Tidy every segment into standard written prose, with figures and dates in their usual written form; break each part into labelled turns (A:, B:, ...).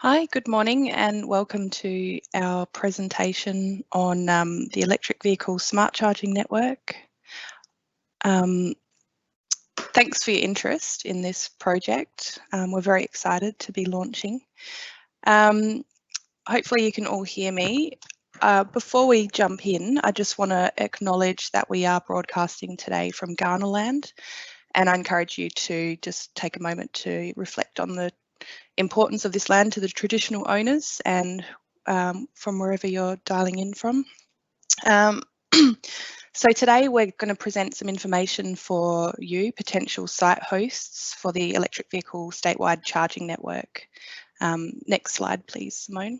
A: Hi, good morning and welcome to our presentation on the Electric Vehicle Smart Charging Network. Thanks for your interest in this project. We're very excited to be launching. Hopefully you can all hear me. Before we jump in, I just want to acknowledge that we are broadcasting today from Ghanaland, and I encourage you to just take a moment to reflect on the importance of this land to the traditional owners and from wherever you're dialing in from. So today we're going to present some information for you, potential site hosts for the Electric Vehicle Statewide Charging Network. Next slide, please, Simone.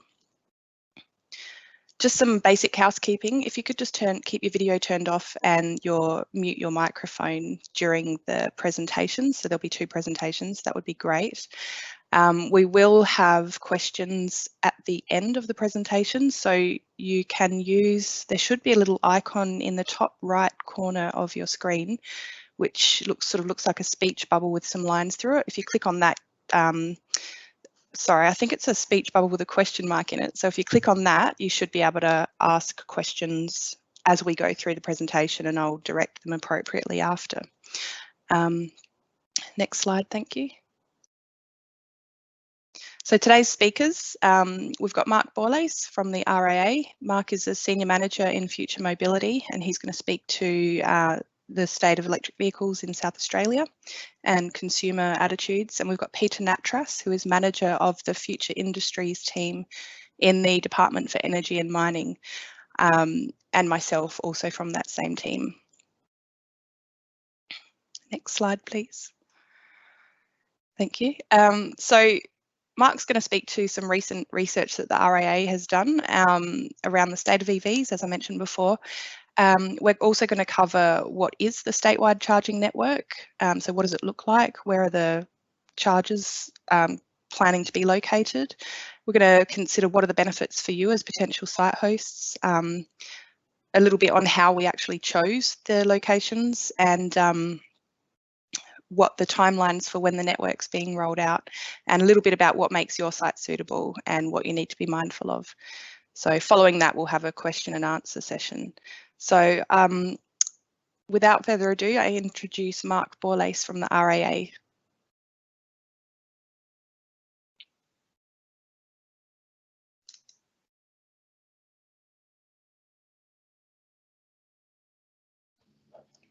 A: Just some basic housekeeping. If you could just keep your video turned off and mute your microphone during the presentation. So there'll be two presentations, that would be great. We will have questions at the end of the presentation, so you can there should be a little icon in the top right corner of your screen, which sort of looks like a speech bubble with some lines through it. If you click on that, sorry, I think it's a speech bubble with a question mark in it. So if you click on that, you should be able to ask questions as we go through the presentation, and I'll direct them appropriately after. Next slide, thank you. So today's speakers, we've got Mark Borlace from the RAA. Mark is a Senior Manager in Future Mobility, and he's going to speak to the state of electric vehicles in South Australia and consumer attitudes. And we've got Peter Nattrass, who is Manager of the Future Industries team in the Department for Energy and Mining, and myself also from that same team. Next slide, please. Thank you. So Mark's going to speak to some recent research that the RAA has done around the state of EVs, as I mentioned before. We're also going to cover what is the statewide charging network. So what does it look like? Where are the chargers planning to be located? We're going to consider what are the benefits for you as potential site hosts, a little bit on how we actually chose the locations, and what the timelines for when the network's being rolled out, and a little bit about what makes your site suitable and what you need to be mindful of. So following that, we'll have a question and answer session. So without further ado, I introduce Mark Borlace from the RAA.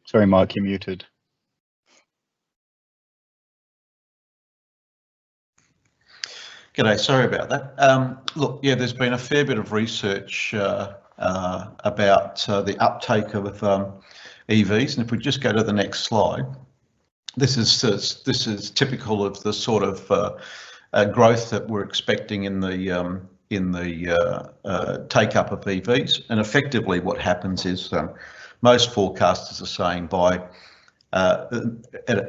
B: Sorry, Mark, you're muted.
C: G'day, sorry about that. Look, yeah, there's been a fair bit of research about the uptake of EVs, and if we just go to the next slide, this is typical of the sort of growth that we're expecting in the take up of EVs. And effectively, what happens is most forecasters are saying by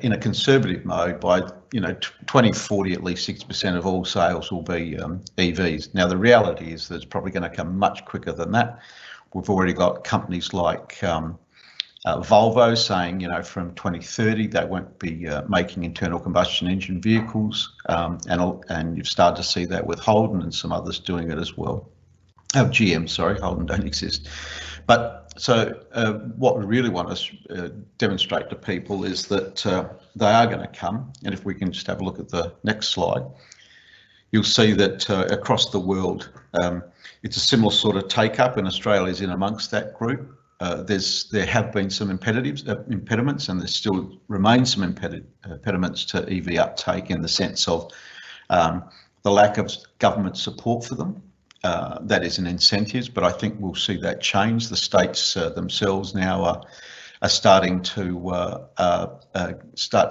C: in a conservative mode, by 2040, at least 60% of all sales will be EVs. Now the reality is that it's probably going to come much quicker than that. We've already got companies like Volvo saying, from 2030 they won't be making internal combustion engine vehicles, and you've started to see that with Holden and some others doing it as well. GM, sorry, Holden don't exist. But so what we really want to demonstrate to people is that they are going to come. And if we can just have a look at the next slide, you'll see that across the world, it's a similar sort of take up, and Australia's in amongst that group. There have been some impediments, and there still remain some impediments to EV uptake, in the sense of the lack of government support for them. That is in incentives, but I think we'll see that change. The states themselves now are starting to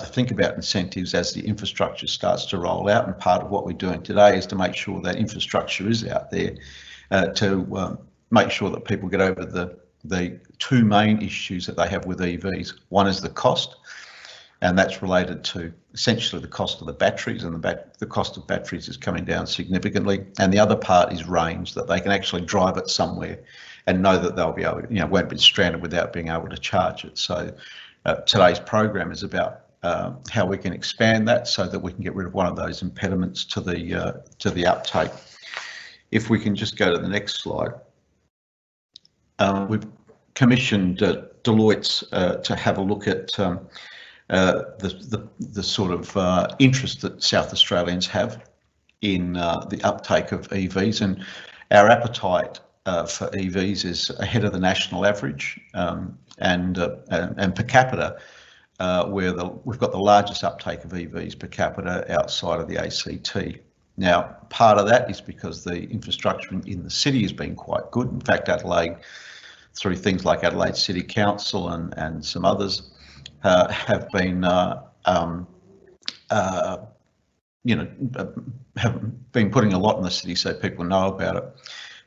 C: think about incentives as the infrastructure starts to roll out, and part of what we're doing today is to make sure that infrastructure is out there to make sure that people get over the two main issues that they have with EVs. One is the cost, and that's related to essentially the cost of the batteries, and the cost of batteries is coming down significantly. And the other part is range, that they can actually drive it somewhere and know that they'll be able, won't be stranded without being able to charge it. So today's program is about how we can expand that so that we can get rid of one of those impediments to the uptake. If we can just go to the next slide. We've commissioned Deloitte to have a look at the sort of interest that South Australians have in the uptake of EVs, and our appetite for EVs is ahead of the national average, and per capita, we've got the largest uptake of EVs per capita outside of the ACT. Now, part of that is because the infrastructure in the city has been quite good. In fact, Adelaide, through things like Adelaide City Council and some others, have been have been putting a lot in the city so people know about it.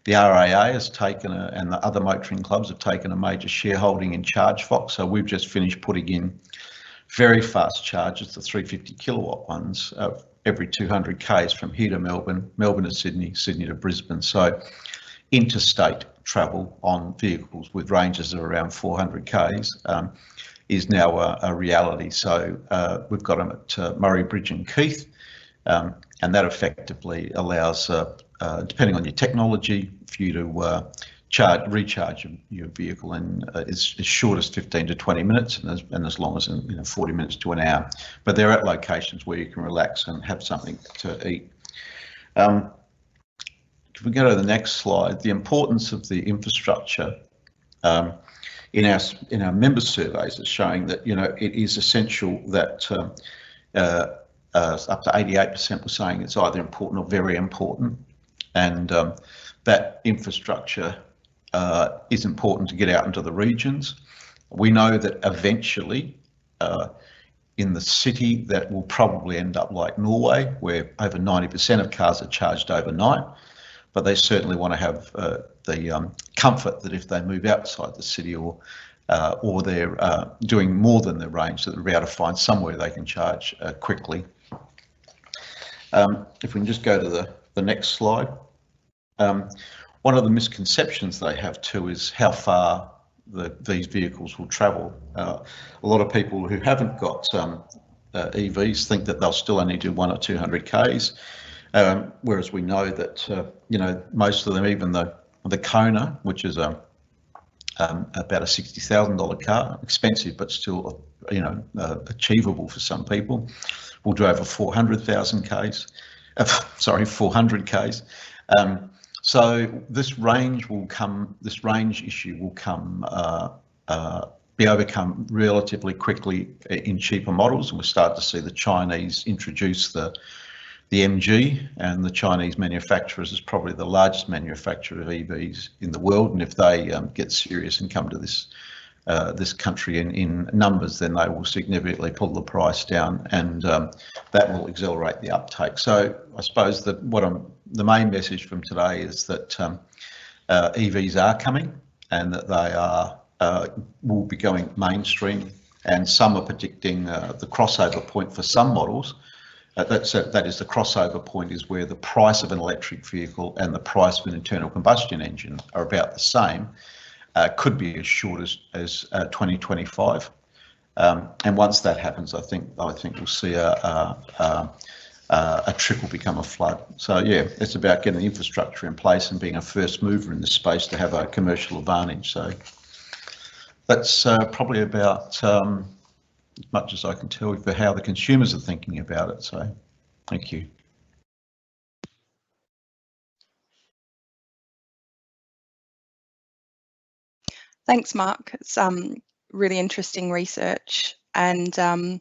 C: The RAA has taken and the other motoring clubs have taken a major shareholding in ChargeFox. So we've just finished putting in very fast chargers, the 350 kilowatt ones, every 200 k's from here to Melbourne, Melbourne to Sydney, Sydney to Brisbane. So interstate travel on vehicles with ranges of around 400 k's is now a reality. So we've got them at Murray Bridge and Keith, and that effectively allows, depending on your technology, for you to recharge your vehicle in as short as 15 to 20 minutes and as long as 40 minutes to an hour. But they're at locations where you can relax and have something to eat. If we go to the next slide, the importance of the infrastructure in our member surveys is showing that it is essential that up to 88% were saying it's either important or very important, and that infrastructure is important to get out into the regions. We know that eventually in the city that will probably end up like Norway, where over 90% of cars are charged overnight, but they certainly want to have the comfort that if they move outside the city or they're doing more than their range, that they'll be able to find somewhere they can charge quickly. If we can just go to the next slide. One of the misconceptions they have too is how far these vehicles will travel. A lot of people who haven't got EVs think that they'll still only do 100 or 200 k's, whereas we know that most of them, even the Kona, which is about a $60,000 car, expensive but still achievable for some people, will do over 400,000 k's. 400 k's. So this range issue will be overcome relatively quickly in cheaper models, and we'll start to see the Chinese introduce the MG, and the Chinese manufacturers is probably the largest manufacturer of EVs in the world, and if they get serious and come to this country in numbers, then they will significantly pull the price down, and that will accelerate the uptake. So I suppose that the main message from today is that EVs are coming, and that they will be going mainstream, and some are predicting the crossover point for some models. That is the crossover point is where the price of an electric vehicle and the price of an internal combustion engine are about the same. Could be as short as 2025, and once that happens, I think we'll see a trickle become a flood. So yeah, it's about getting the infrastructure in place and being a first mover in this space to have a commercial advantage. So that's probably about as much as I can tell you for how the consumers are thinking about it. So thank you.
A: Thanks, Mark. It's really interesting research. And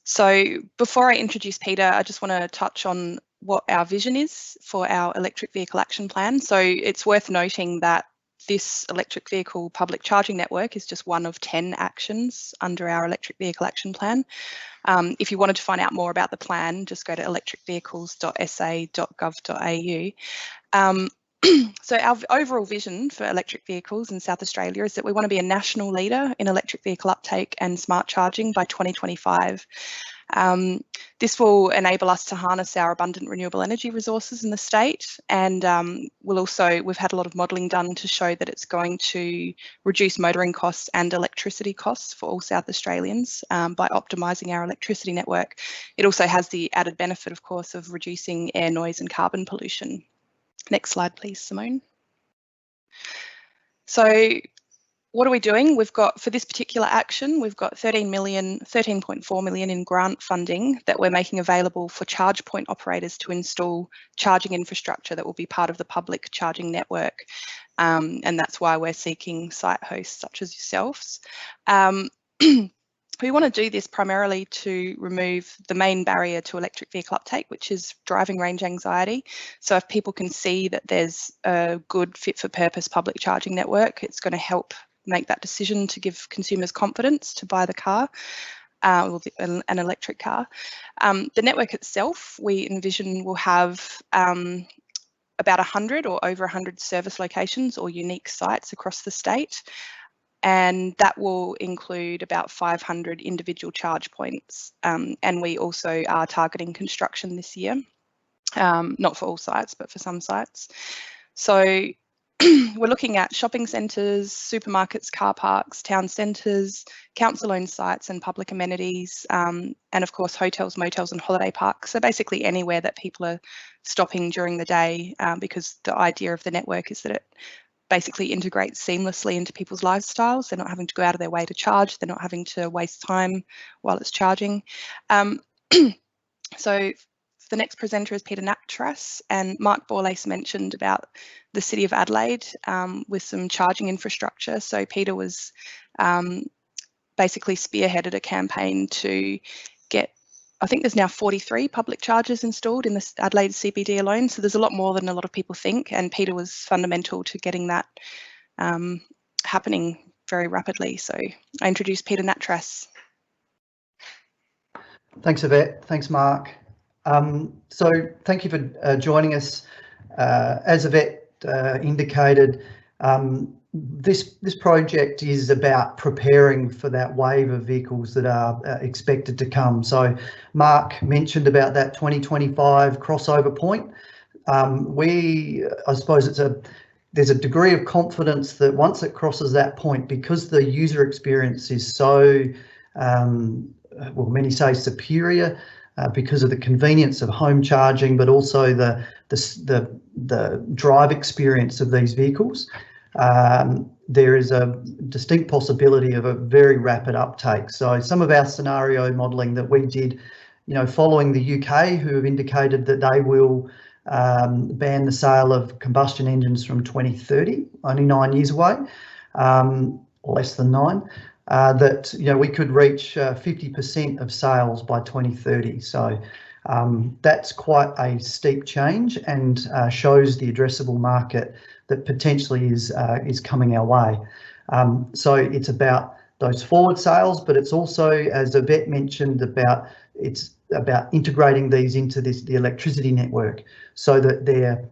A: so before I introduce Peter, I just want to touch on what our vision is for our electric vehicle action plan. So it's worth noting that this electric vehicle public charging network is just one of 10 actions under our electric vehicle action plan. If you wanted to find out more about the plan, just go to electricvehicles.sa.gov.au. So our overall vision for electric vehicles in South Australia is that we want to be a national leader in electric vehicle uptake and smart charging by 2025. This will enable us to harness our abundant renewable energy resources in the state, and we've had a lot of modelling done to show that it's going to reduce motoring costs and electricity costs for all South Australians by optimising our electricity network. It also has the added benefit, of course, of reducing air noise and carbon pollution. Next slide, please, Simone. So what are we doing? We've got, for this particular action, we've got 13.4 million in grant funding that we're making available for charge point operators to install charging infrastructure that will be part of the public charging network. And that's why we're seeking site hosts such as yourselves. We want to do this primarily to remove the main barrier to electric vehicle uptake, which is driving range anxiety. So if people can see that there's a good fit for purpose public charging network, it's going to help make that decision to give consumers confidence to buy the car, an electric car. The network itself, we envision will have about 100 or over 100 service locations or unique sites across the state. And that will include about 500 individual charge points. And we also are targeting construction this year, not for all sites, but for some sites. So we're looking at shopping centres, supermarkets, car parks, town centres, council-owned sites and public amenities, and of course hotels, motels and holiday parks. So basically anywhere that people are stopping during the day, because the idea of the network is that it basically integrates seamlessly into people's lifestyles. They're not having to go out of their way to charge. They're not having to waste time while it's charging. So the next presenter is Peter Nattrass, and Mark Borlace mentioned about the City of Adelaide with some charging infrastructure. So Peter was basically spearheaded a campaign to get, I think there's now 43 public chargers installed in the Adelaide CBD alone. So there's a lot more than a lot of people think. And Peter was fundamental to getting that happening very rapidly. So I introduce Peter Nattrass.
B: Thanks, Yvette. Thanks, Mark. So thank you for joining us. As Yvette indicated, this project is about preparing for that wave of vehicles that are expected to come. So Mark mentioned about that 2025 crossover point. I suppose there's a degree of confidence that once it crosses that point, because the user experience is so, well, many say superior, because of the convenience of home charging, but also the drive experience of these vehicles. There is a distinct possibility of a very rapid uptake. So some of our scenario modelling that we did, following the UK, who have indicated that they will ban the sale of combustion engines from 2030, only 9 years away, or less than 9. That we could reach 50% of sales by 2030. So that's quite a steep change and shows the addressable market that potentially is coming our way. So it's about those forward sales, but it's also, as Yvette mentioned, it's about integrating these into the electricity network so that they're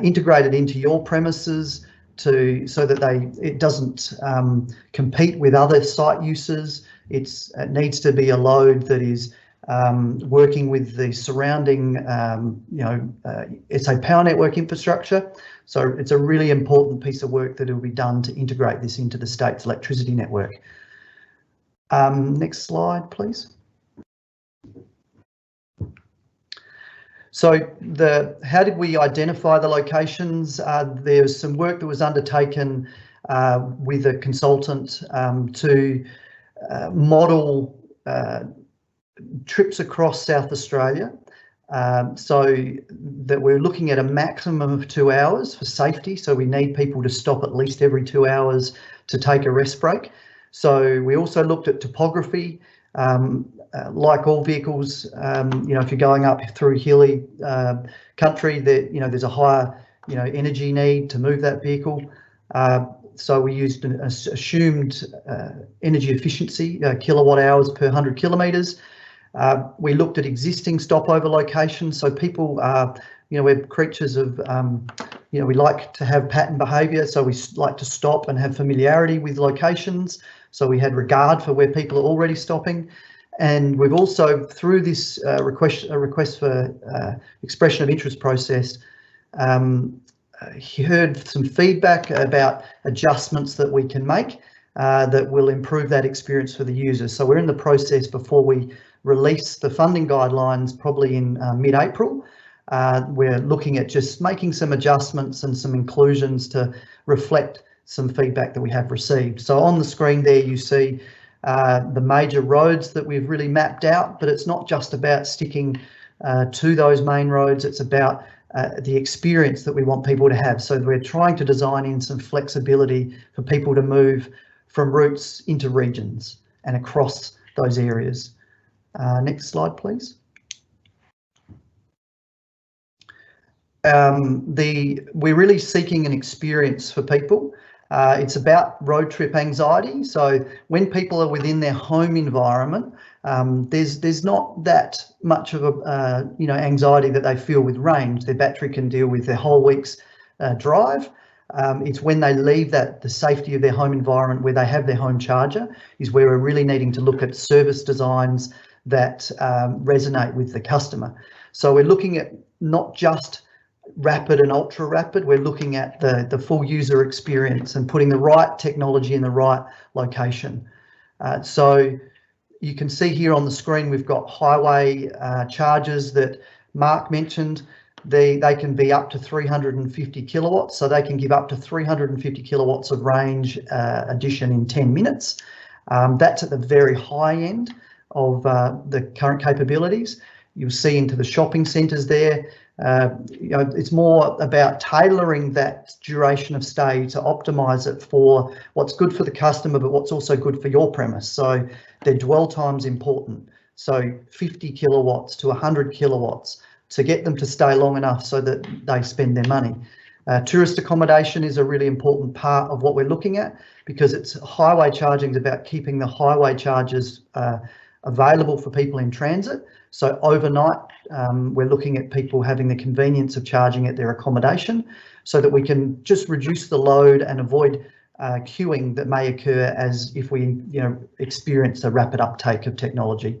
B: integrated into your premises, so that it doesn't compete with other site uses. It needs to be a load that is working with the surrounding, SA Power Network infrastructure. So it's a really important piece of work that will be done to integrate this into the state's electricity network. Next slide, please. So how did we identify the locations? There's some work that was undertaken with a consultant to model trips across South Australia, so that we're looking at a maximum of 2 hours for safety. So we need people to stop at least every 2 hours to take a rest break. So we also looked at topography. Like all vehicles, if you're going up through hilly country, there's a higher, energy need to move that vehicle. So we used an assumed energy efficiency, kilowatt hours per 100 kilometres. We looked at existing stopover locations. So people are, we're creatures of, we like to have pattern behaviour. So we like to stop and have familiarity with locations. So we had regard for where people are already stopping. And we've also, through this request for expression of interest process, heard some feedback about adjustments that we can make that will improve that experience for the users. So we're in the process before we release the funding guidelines, probably in mid-April. We're looking at just making some adjustments and some inclusions to reflect some feedback that we have received. So on the screen there you see the major roads that we've really mapped out, but it's not just about sticking to those main roads, it's about the experience that we want people to have. So we're trying to design in some flexibility for people to move from routes into regions and across those areas. Next slide, please. We're really seeking an experience for people. It's about road trip anxiety. So when people are within their home environment, there's not that much of a anxiety that they feel with range. Their battery can deal with their whole week's drive. It's when they leave the safety of their home environment where they have their home charger is where we're really needing to look at service designs that resonate with the customer. So we're looking at not just rapid and ultra rapid, we're looking at the full user experience and putting the right technology in the right location. So you can see here on the screen we've got highway chargers that Mark mentioned. They can be up to 350 kilowatts, so they can give up to 350 kilowatts of range addition in 10 minutes. That's at the very high end of the current capabilities. You'll see into the shopping centres there. It's more about tailoring that duration of stay to optimise it for what's good for the customer, but what's also good for your premise. So their dwell time's important. So 50 kilowatts to 100 kilowatts to get them to stay long enough so that they spend their money. Tourist accommodation is a really important part of what we're looking at, because it's highway charging is about keeping the highway chargers available for people in transit. So overnight, we're looking at people having the convenience of charging at their accommodation so that we can just reduce the load and avoid queuing that may occur as if we experience a rapid uptake of technology.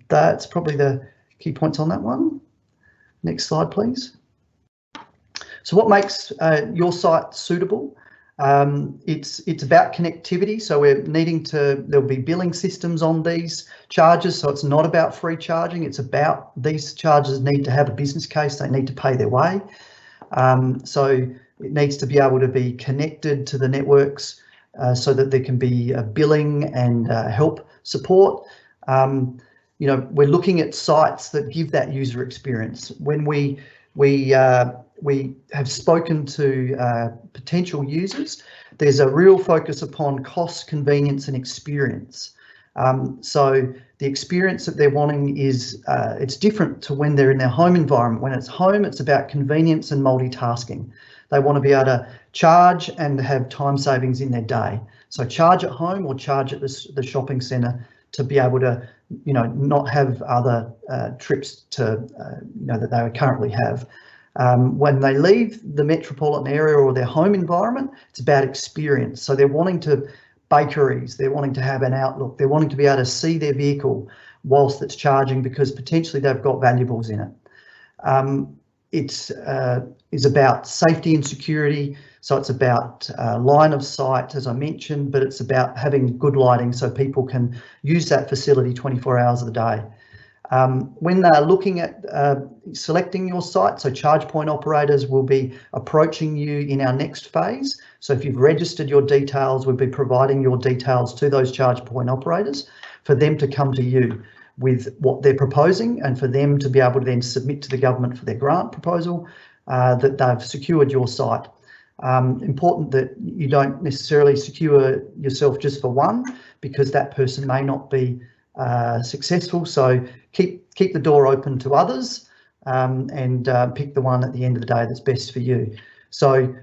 B: That's probably the key points on that one. Next slide, please. So what makes your site suitable? It's about connectivity, so we're needing to, there'll be billing systems on these chargers, so it's not about free charging, it's about these chargers need to have a business case, they need to pay their way. So it needs to be able to be connected to the networks so that there can be billing and help support. We're looking at sites that give that user experience. When we have spoken to potential users, there's a real focus upon cost, convenience and experience. So the experience that they're wanting is, it's different to when they're in their home environment. When it's home, it's about convenience and multitasking. They want to be able to charge and have time savings in their day. So charge at home or charge at the shopping centre to be able to, not have other trips to, that they would currently have. When they leave the metropolitan area or their home environment, it's about experience. So they're wanting to bakeries, they're wanting to have an outlook, they're wanting to be able to see their vehicle whilst it's charging because potentially they've got valuables in it. It is about safety and security. So it's about line of sight, as I mentioned, but it's about having good lighting so people can use that facility 24 hours of the day. When they're looking at selecting your site, so charge point operators will be approaching you in our next phase. So if you've registered your details, we'll be providing your details to those charge point operators for them to come to you with what they're proposing and for them to be able to then submit to the government for their grant proposal that they've secured your site. Important that you don't necessarily secure yourself just for one, because that person may not be successful. So keep the door open to others and pick the one at the end of the day that's best for you. So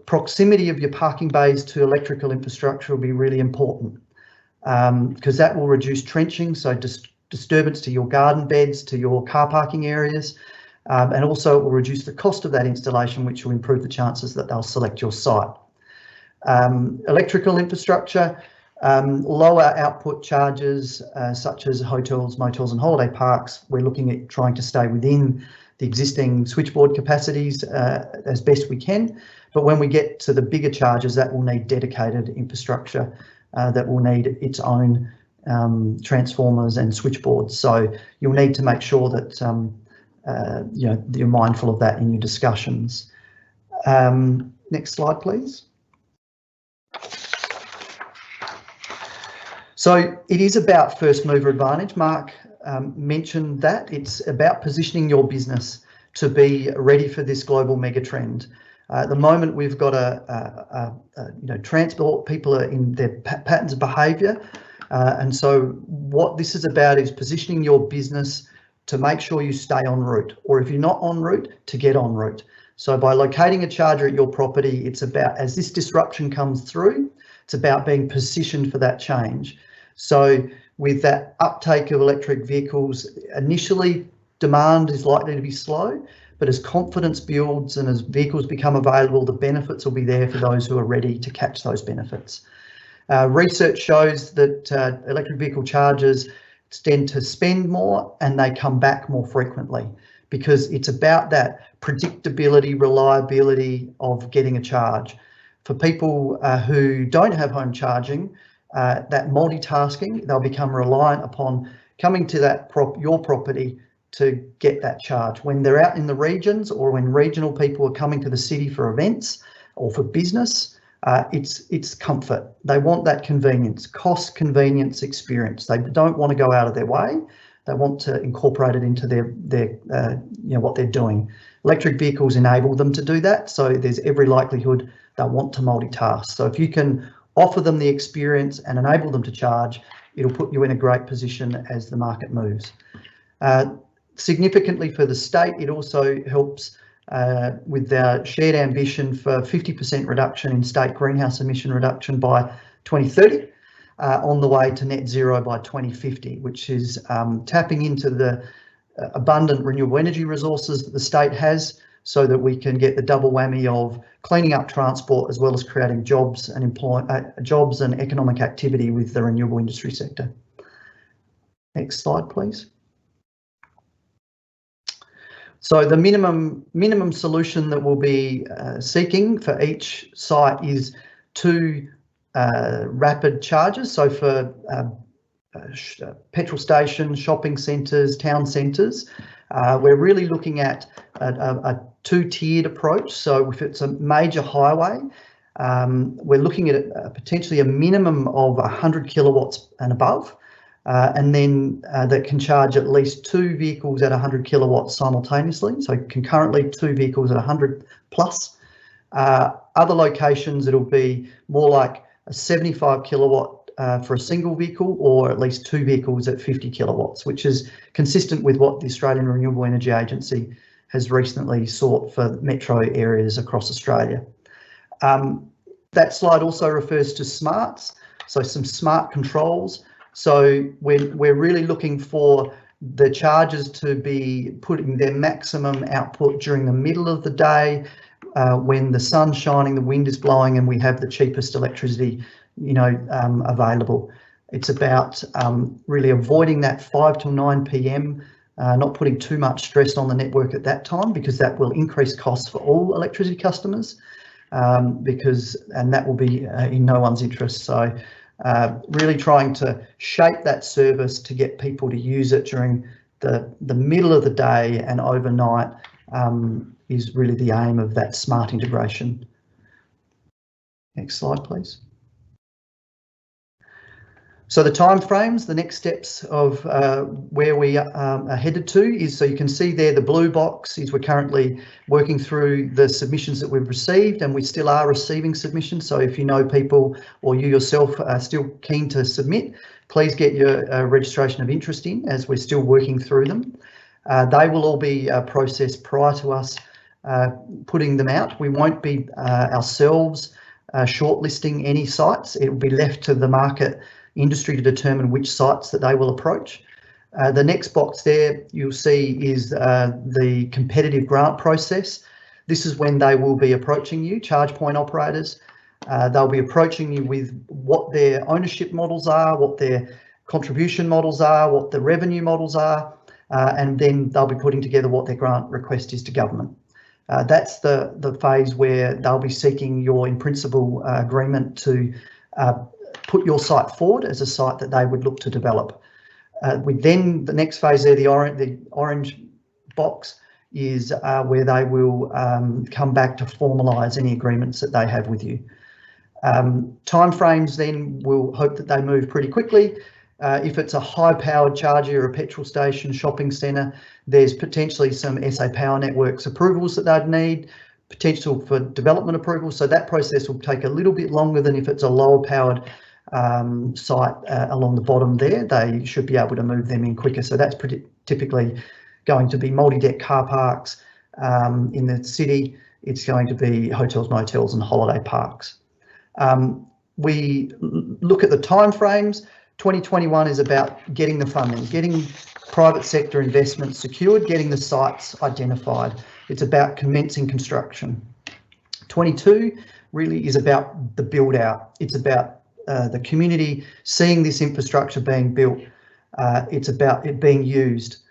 B: proximity of your parking bays to electrical infrastructure will be really important because that will reduce trenching, so disturbance to your garden beds, to your car parking areas. And also it will reduce the cost of that installation, which will improve the chances that they'll select your site. Electrical infrastructure, Lower output charges such as hotels, motels and holiday parks, we're looking at trying to stay within the existing switchboard capacities as best we can. But when we get to the bigger charges, that will need dedicated infrastructure that will need its own transformers and switchboards. So you'll need to make sure that you're mindful of that in your discussions. Next slide, please. So it is about first mover advantage. Mark mentioned that. It's about positioning your business to be ready for this global mega trend. At the moment, we've got transport, people are in their patterns of behaviour. And so what this is about is positioning your business to make sure you stay en route, or if you're not en route, to get en route. So by locating a charger at your property, it's about, as this disruption comes through, it's about being positioned for that change. So with that uptake of electric vehicles, initially demand is likely to be slow, but as confidence builds and as vehicles become available, the benefits will be there for those who are ready to catch those benefits. Research shows that electric vehicle chargers tend to spend more and they come back more frequently, because it's about that predictability, reliability of getting a charge. For people who don't have home charging, that multitasking, they'll become reliant upon coming to that your property to get that charge. When they're out in the regions, or when regional people are coming to the city for events or for business, it's comfort. They want that convenience, cost, convenience, experience. They don't want to go out of their way. They want to incorporate it into their what they're doing. Electric vehicles enable them to do that, so there's every likelihood they'll want to multitask. So if you can offer them the experience and enable them to charge, it'll put you in a great position as the market moves. Significantly for the state, it also helps with our shared ambition for 50% reduction in state greenhouse emission reduction by 2030, on the way to net zero by 2050, which is tapping into the abundant renewable energy resources that the state has, so that we can get the double whammy of cleaning up transport as well as creating jobs and jobs and economic activity with the renewable industry sector. Next slide, please. So the minimum solution that we'll be seeking for each site is 2 rapid chargers. So for petrol stations, shopping centres, town centres, we're really looking at a 2-tiered approach. So if it's a major highway, we're looking at potentially a minimum of 100 kilowatts and above, and then that can charge at least 2 vehicles at 100 kilowatts simultaneously. So concurrently 2 vehicles at 100 plus. Other locations, it'll be more like a 75 kilowatt for a single vehicle, or at least 2 vehicles at 50 kilowatts, which is consistent with what the Australian Renewable Energy Agency has recently sought for metro areas across Australia. That slide also refers to smarts, so some smart controls. So we're really looking for the chargers to be putting their maximum output during the middle of the day, when the sun's shining, the wind is blowing, and we have the cheapest electricity available. It's about really avoiding that 5 till 9 p.m, not putting too much stress on the network at that time, because that will increase costs for all electricity customers, and that will be in no one's interest. So really trying to shape that service to get people to use it during the middle of the day and overnight is really the aim of that smart integration. Next slide, please. So the timeframes, the next steps of where we are headed to is, so you can see there the blue box is we're currently working through the submissions that we've received, and we still are receiving submissions. So if you know people or you yourself are still keen to submit, please get your registration of interest in, as we're still working through them. They will all be processed prior to us putting them out. We won't be ourselves shortlisting any sites. It will be left to the market industry to determine which sites that they will approach. The next box there you'll see is the competitive grant process. This is when they will be approaching you, charge point operators. They'll be approaching you with what their ownership models are, what their contribution models are, what the revenue models are, and then they'll be putting together what their grant request is to government. That's the phase where they'll be seeking your in principle agreement to put your site forward as a site that they would look to develop. The next phase there, the orange box, is where they will come back to formalise any agreements that they have with you. Timeframes then, we'll hope that they move pretty quickly. If it's a high-powered charger or a petrol station, shopping centre, there's potentially some SA Power Networks approvals that they'd need, potential for development approvals. So that process will take a little bit longer than if it's a lower-powered site along the bottom there. They should be able to move them in quicker. So that's typically going to be multi-deck car parks in the city. It's going to be hotels, motels and holiday parks. We look at the timeframes. 2021 is about getting the funding, getting private sector investment secured, getting the sites identified. It's about commencing construction. 22 really is about the build out. It's about the community seeing this infrastructure being built. It's about it being used.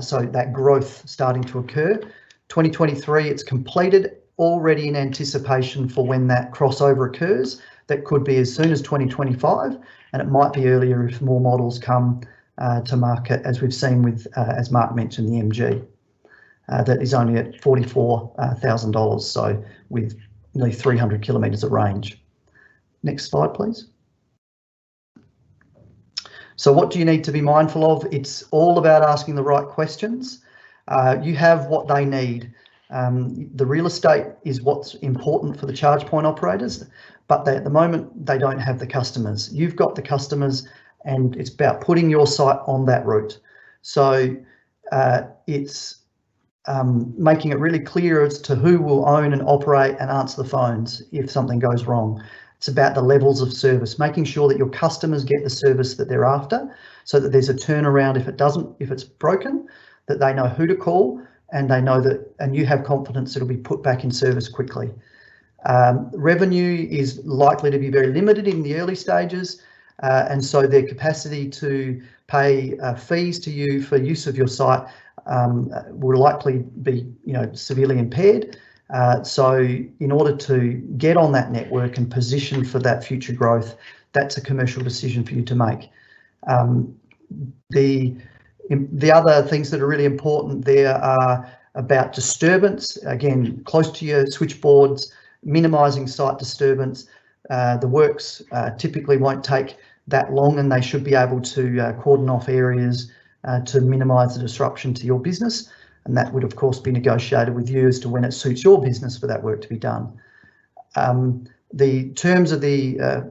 B: So that growth starting to occur. 2023, it's completed, already in anticipation for when that crossover occurs. That could be as soon as 2025, and it might be earlier if more models come to market, as we've seen with, as Mark mentioned, the MG. That is only at $44,000, so with nearly 300 kilometres of range. Next slide, please. So what do you need to be mindful of? It's all about asking the right questions. You have what they need. The real estate is what's important for the charge point operators, but at the moment they don't have the customers. You've got the customers, and it's about putting your site on that route. So it's making it really clear as to who will own and operate and answer the phones if something goes wrong. It's about the levels of service, making sure that your customers get the service that they're after, so that there's a turnaround if it's broken, that they know who to call, and they know that, and you have confidence it'll be put back in service quickly. Revenue is likely to be very limited in the early stages, and so their capacity to pay fees to you for use of your site will likely be, severely impaired. So in order to get on that network and position for that future growth, that's a commercial decision for you to make. The other things that are really important there are about disturbance, again, close to your switchboards, minimising site disturbance. The works typically won't take that long, and they should be able to cordon off areas to minimise the disruption to your business. And that would, of course, be negotiated with you as to when it suits your business for that work to be done. The terms of the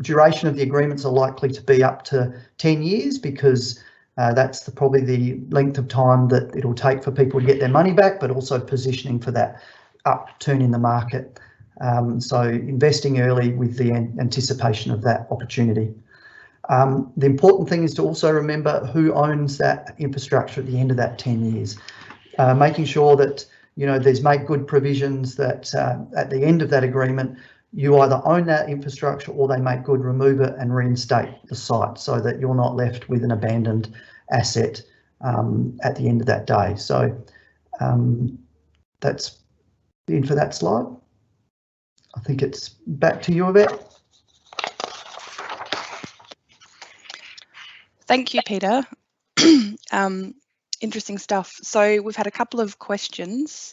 B: duration of the agreements are likely to be up to 10 years because that's probably the length of time that it'll take for people to get their money back, but also positioning for that upturn in the market. So investing early with the anticipation of that opportunity. The important thing is to also remember who owns that infrastructure at the end of that 10 years. Making sure that, there's make good provisions that at the end of that agreement, you either own that infrastructure or they make good, remove it and reinstate the site so that you're not left with an abandoned asset at the end of that day. So that's the end for that slide. I think it's back to you, Yvette.
A: Thank you, Peter. Interesting stuff. So we've had a couple of questions.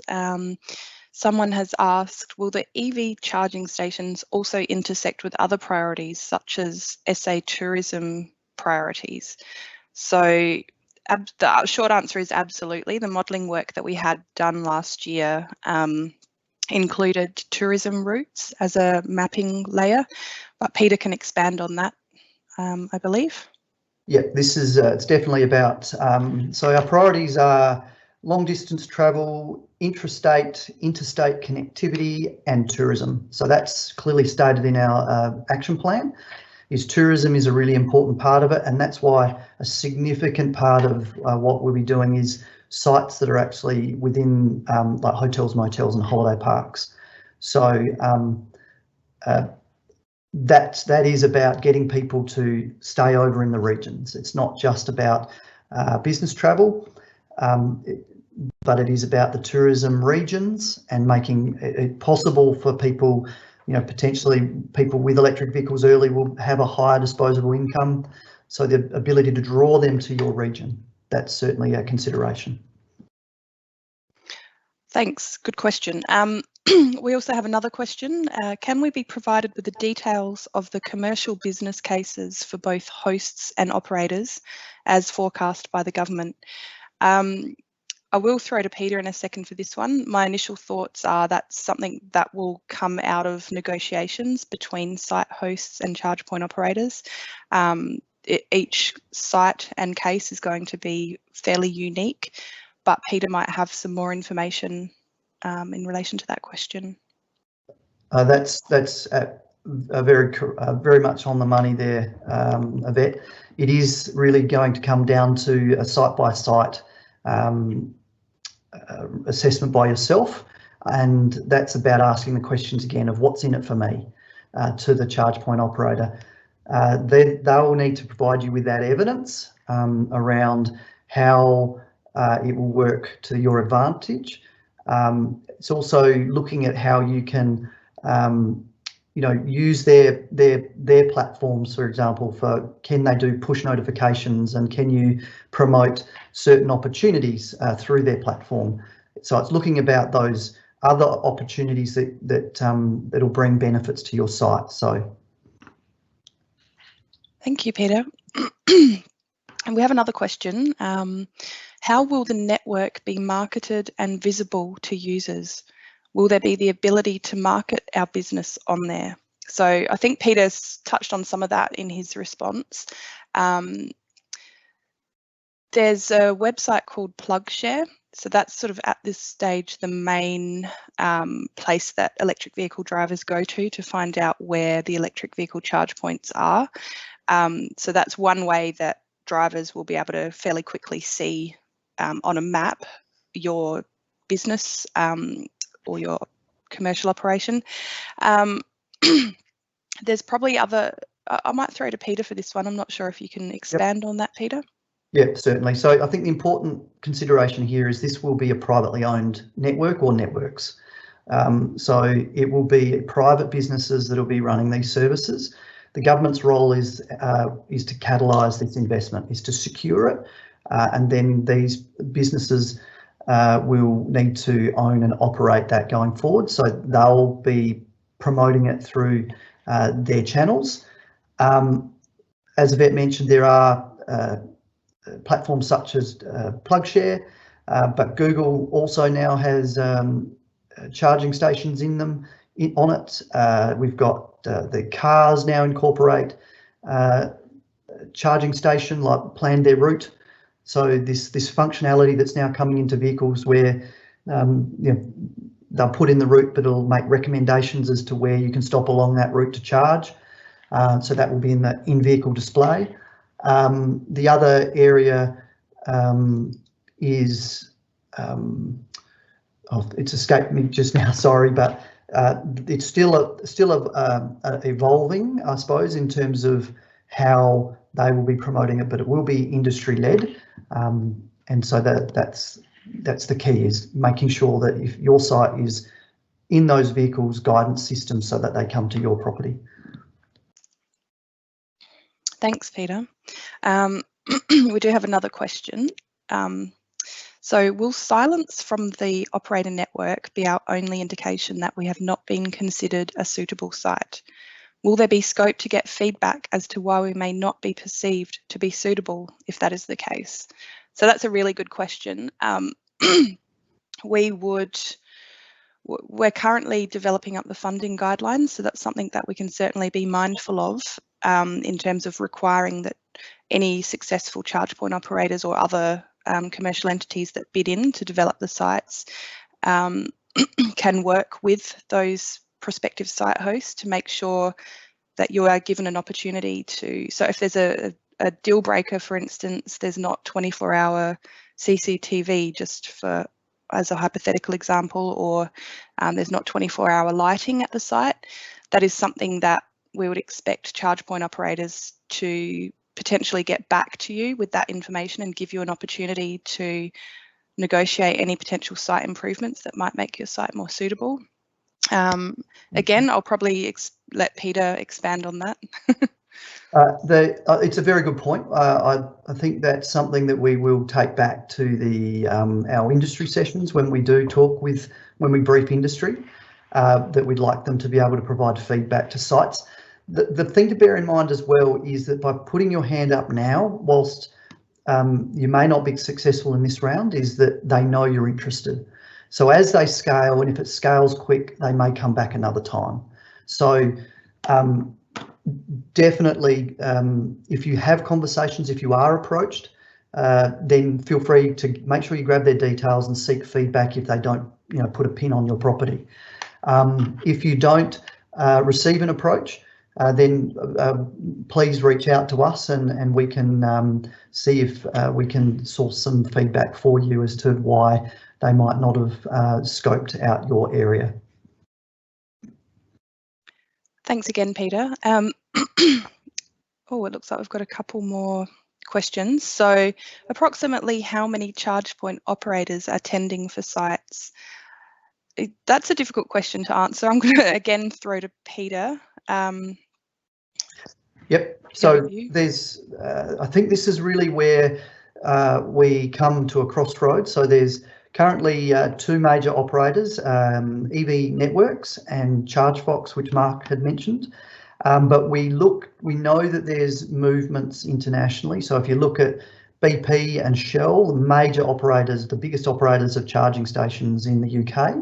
A: Someone has asked, will the EV charging stations also intersect with other priorities such as SA tourism priorities? So the short answer is absolutely. The modelling work that we had done last year included tourism routes as a mapping layer, but Peter can expand on that, I believe.
B: Yeah, this is it's definitely about, so our priorities are long distance travel, interstate connectivity and tourism. So that's clearly stated in our action plan. Tourism is a really important part of it, and that's why a significant part of what we'll be doing is sites that are actually within like hotels, motels and holiday parks. So that is about getting people to stay over in the regions. It's not just about business travel, but it is about the tourism regions and making it possible for people, potentially people with electric vehicles early will have a higher disposable income. So the ability to draw them to your region, that's certainly a consideration.
A: Thanks, good question. We also have another question. Can we be provided with the details of the commercial business cases for both hosts and operators as forecast by the government? I will throw to Peter in a second for this one. My initial thoughts are that's something that will come out of negotiations between site hosts and charge point operators. Each site and case is going to be fairly unique, but Peter might have some more information in relation to that question.
B: That's very much on the money there, Yvette. It is really going to come down to a site-by-site assessment by yourself, and that's about asking the questions again of what's in it for me to the charge point operator. They will need to provide you with that evidence around how it will work to your advantage. It's also looking at how you can use their platforms, for example, for can they do push notifications and can you promote certain opportunities through their platform. So it's looking about those other opportunities that'll bring benefits to your site. So
A: thank you, Peter. And we have another question. How will the network be marketed and visible to users? Will there be the ability to market our business on there? So I think Peter's touched on some of that in his response. There's a website called PlugShare. So that's sort of at this stage the main place that electric vehicle drivers go to find out where the electric vehicle charge points are. So that's one way that drivers will be able to fairly quickly see on a map your business or your commercial operation. There's probably other, I might throw to Peter for this one. I'm not sure if you can expand on that, Peter.
B: Yeah, certainly. So I think the important consideration here is this will be a privately owned network or networks. So it will be private businesses that will be running these services. The government's role is to catalyse this investment, is to secure it, and then these businesses will need to own and operate that going forward. So they'll be promoting it through their channels. As Yvette mentioned, there are platforms such as PlugShare, but Google also now has charging stations in them on it. We've got the cars now incorporate charging station, like plan their route. So this functionality that's now coming into vehicles where they'll put in the route, but it'll make recommendations as to where you can stop along that route to charge. So that will be in the in-vehicle display. The other area is, it's escaped me just now, sorry, but it's still evolving, I suppose, in terms of how they will be promoting it, but it will be industry-led, and so that's the key, is making sure that if your site is in those vehicles' guidance systems so that they come to your property.
A: Thanks, Peter. We do have another question. So will silence from the operator network be our only indication that we have not been considered a suitable site? Will there be scope to get feedback as to why we may not be perceived to be suitable if that is the case? So that's a really good question. We're currently developing up the funding guidelines, so that's something that we can certainly be mindful of in terms of requiring that any successful charge point operators or other commercial entities that bid in to develop the sites can work with those prospective site hosts to make sure that you are given an opportunity to, so if there's a deal breaker, for instance, there's not 24-hour CCTV, just for as a hypothetical example, or there's not 24-hour lighting at the site, that is something that we would expect charge point operators to potentially get back to you with that information and give you an opportunity to negotiate any potential site improvements that might make your site more suitable. Again, I'll probably let Peter expand on that.
B: It's a very good point. I think that's something that we will take back to the our industry sessions when we do talk with, when we brief industry, that we'd like them to be able to provide feedback to sites. The thing to bear in mind as well is that by putting your hand up now, whilst you may not be successful in this round, is that they know you're interested. So as they scale, and if it scales quick, they may come back another time. So definitely, if you have conversations, if you are approached, then feel free to make sure you grab their details and seek feedback if they don't, put a pin on your property. If you don't receive an approach, then please reach out to us and we can see if we can source some feedback for you as to why they might not have scoped out your area.
A: Thanks again, Peter. Oh, it looks like we've got a couple more questions. So approximately how many charge point operators are tending for sites? That's a difficult question to answer. I'm going to again throw to Peter.
B: Yep. So there's, I think this is really where we come to a crossroads. So there's currently two major operators, EV Networks and ChargeFox, which Mark had mentioned. But we know that there's movements internationally. So if you look at BP and Shell, the major operators, the biggest operators of charging stations in the UK.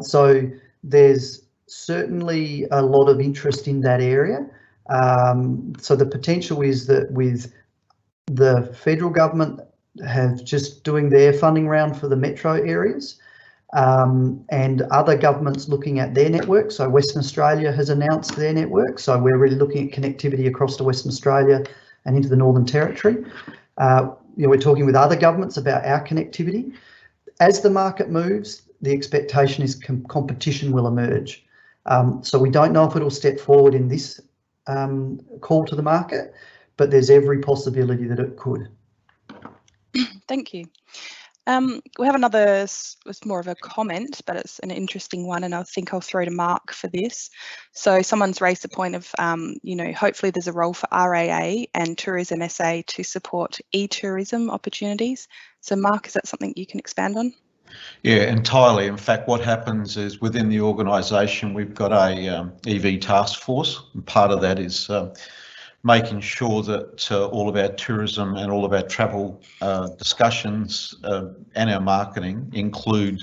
B: So there's certainly a lot of interest in that area. So the potential is that with the federal government have just doing their funding round for the metro areas, and other governments looking at their network. So Western Australia has announced their network. So we're really looking at connectivity across to Western Australia and into the Northern Territory. We're talking with other governments about our connectivity. As the market moves, the expectation is competition will emerge. So we don't know if it'll step forward in this call to the market, but there's every possibility that it could.
A: Thank you. We have another, it's more of a comment, but it's an interesting one, and I think I'll throw to Mark for this. So someone's raised the point of, hopefully there's a role for RAA and Tourism SA to support e-tourism opportunities. So Mark, is that something you can expand on?
C: Yeah, entirely. In fact, what happens is within the organisation, we've got a EV task force, and part of that is making sure that all of our tourism and all of our travel discussions and our marketing include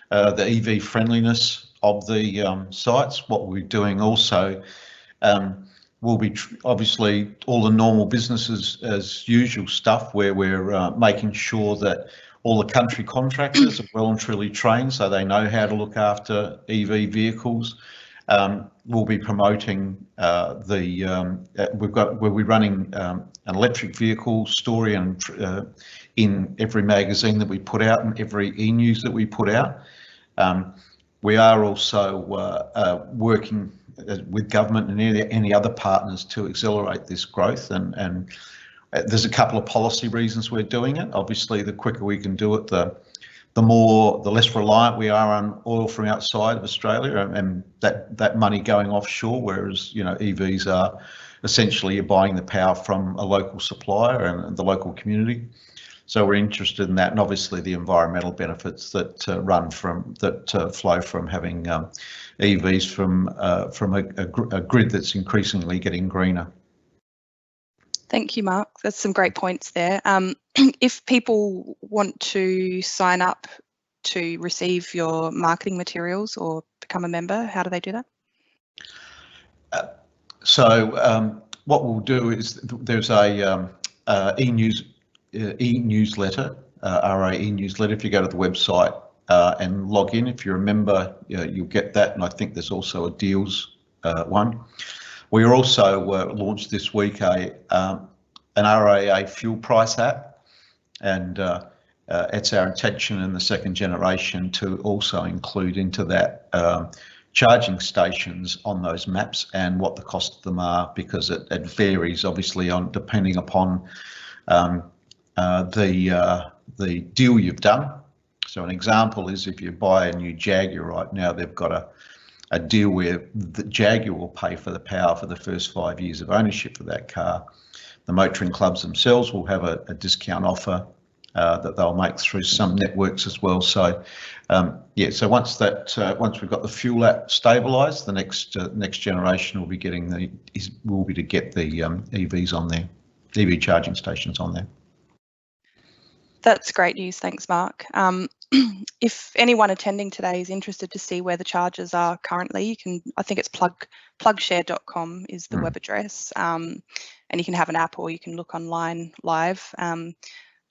C: the EV friendliness of the sites. What we're doing also will be obviously all the normal businesses as usual stuff, where we're making sure that all the country contractors are well and truly trained so they know how to look after EV vehicles. We'll be promoting we'll be running an electric vehicle story and in every magazine that we put out and every e-news that we put out. We are also working with government and any other partners to accelerate this growth, and there's a couple of policy reasons we're doing it. Obviously, the quicker we can do it, the less reliant we are on oil from outside of Australia and that money going offshore, whereas EVs are essentially you're buying the power from a local supplier and the local community. So we're interested in that, and obviously the environmental benefits that flow from having EVs from a grid that's increasingly getting greener.
A: Thank you, Mark. That's some great points there. If people want to sign up to receive your marketing materials or become a member, how do they do that?
C: So what we'll do is there's a e-newsletter, RA e-newsletter. If you go to the website and log in, if you're a member, you'll get that. And I think there's also a deals one. We also launched this week an RAA fuel price app, and it's our intention in the second generation to also include into that charging stations on those maps and what the cost of them are, because it varies obviously on depending upon the deal you've done. So an example is if you buy a new Jaguar right now, they've got a deal where the Jaguar will pay for the power for the first 5 years of ownership for that car. The motoring clubs themselves will have a discount offer that they'll make through some networks as well. So yeah, so once we've got the fuel app stabilised, the next generation will be getting to get the EVs on there, EV charging stations on there.
A: That's great news. Thanks, Mark. If anyone attending today is interested to see where the charges are currently, you can, I think it's plugshare.com is the web address, and you can have an app or you can look online live. I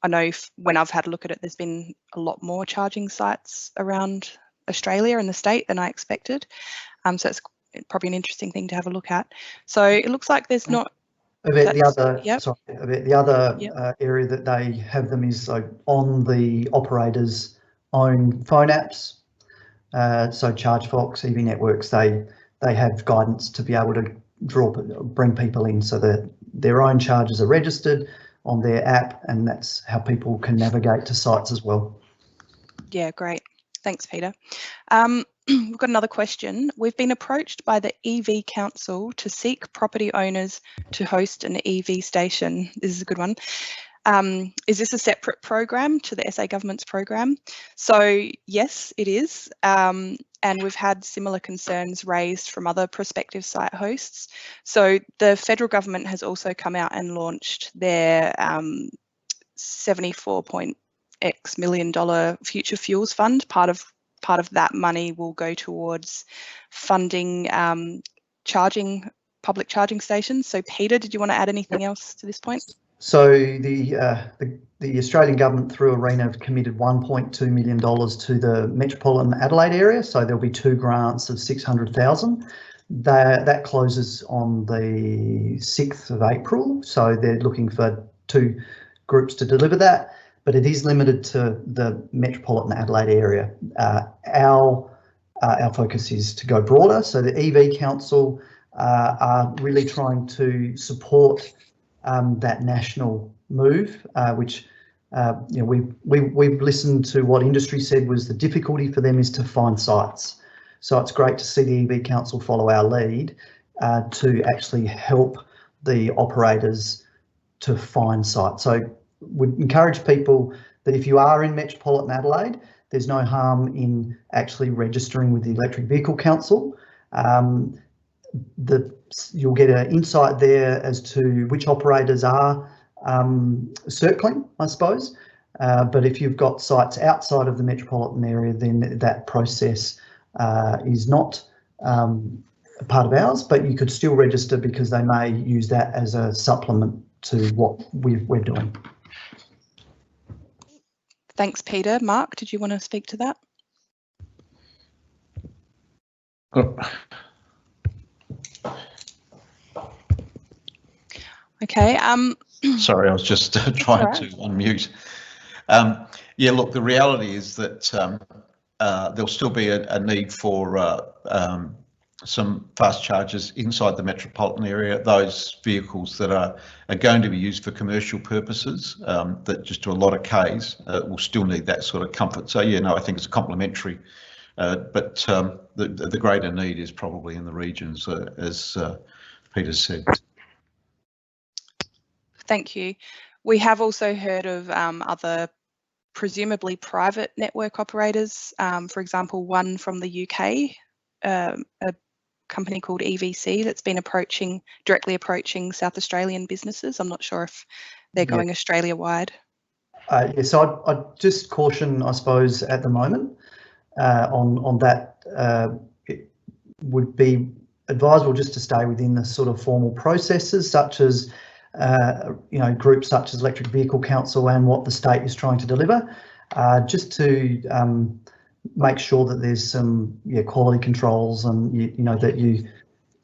A: know when I've had a look at it, there's been a lot more charging sites around Australia and the state than I expected. So it's probably an interesting thing to have a look at. So it looks like there's not.
B: About the other area that they have them is on the operator's own phone apps. So ChargeFox, EV Networks, they have guidance to be able to bring people in, so that their own chargers are registered on their app, and that's how people can navigate to sites as well. Yeah,
A: great. Thanks, Peter. We've got another question. We've been approached by the EV Council to seek property owners to host an EV station. This is a good one. Is this a separate program to the SA government's program? So yes, it is. And we've had similar concerns raised from other prospective site hosts. So the federal government has also come out and launched their $74.x million Future Fuels Fund. Part of that money will go towards funding public charging stations. So Peter, did you want to add anything else to this point?
B: So the Australian government through ARENA have committed $1.2 million to the metropolitan Adelaide area. So there'll be 2 grants of $600,000. That closes on the 6th of April. So they're looking for 2 groups to deliver that, but it is limited to the metropolitan Adelaide area. Our focus is to go broader. So the EV Council are really trying to support that national move, which you know, we've listened to what industry said was the difficulty for them is to find sites. So it's great to see the EV Council follow our lead to actually help the operators to find sites. So would encourage people that if you are in metropolitan Adelaide, there's no harm in actually registering with the Electric Vehicle Council. You'll get an insight there as to which operators are circling, I suppose. But if you've got sites outside of the metropolitan area, then that process is not a part of ours, but you could still register because they may use that as a supplement to what we're doing.
A: Thanks, Peter. Mark, did you want to speak to that? Okay.
C: Sorry, I was just trying to unmute. Yeah, look, the reality is that there'll still be a need for some fast chargers inside the metropolitan area. Those vehicles that are going to be used for commercial purposes, that just do a lot of Ks, will still need that sort of comfort. So yeah, no, I think it's complementary, but the greater need is probably in the regions, as Peter said.
A: Thank you. We have also heard of other presumably private network operators, for example, one from the UK, a company called EVC that's been directly approaching South Australian businesses. I'm not sure if they're going Australia-wide.
B: Yeah, so I'd just caution, I suppose, at the moment on that. It would be advisable just to stay within the sort of formal processes, such as you know, groups such as Electric Vehicle Council and what the state is trying to deliver, just to make sure that there's some quality controls, and you know that you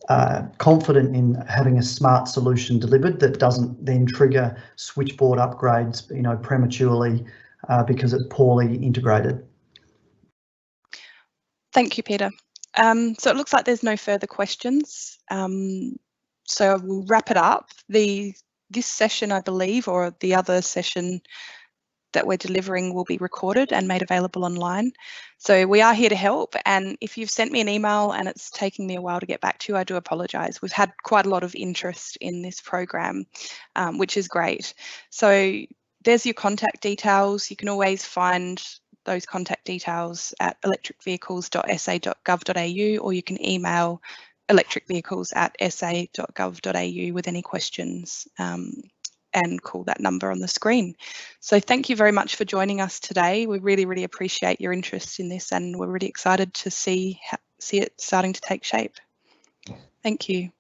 B: are confident in having a smart solution delivered that doesn't then trigger switchboard upgrades, you know, prematurely because it's poorly integrated.
A: Thank you, Peter. So it looks like there's no further questions. So we'll wrap it up. This session, I believe, or the other session that we're delivering will be recorded and made available online. So we are here to help, and if you've sent me an email and it's taking me a while to get back to you, I do apologise. We've had quite a lot of interest in this program, which is great. So there's your contact details. You can always find those contact details at electricvehicles.sa.gov.au, or you can email electricvehicles@sa.gov.au with any questions. And call that number on the screen. So thank you very much for joining us today. We really, really appreciate your interest in this, and we're really excited to see it starting to take shape. Thank you.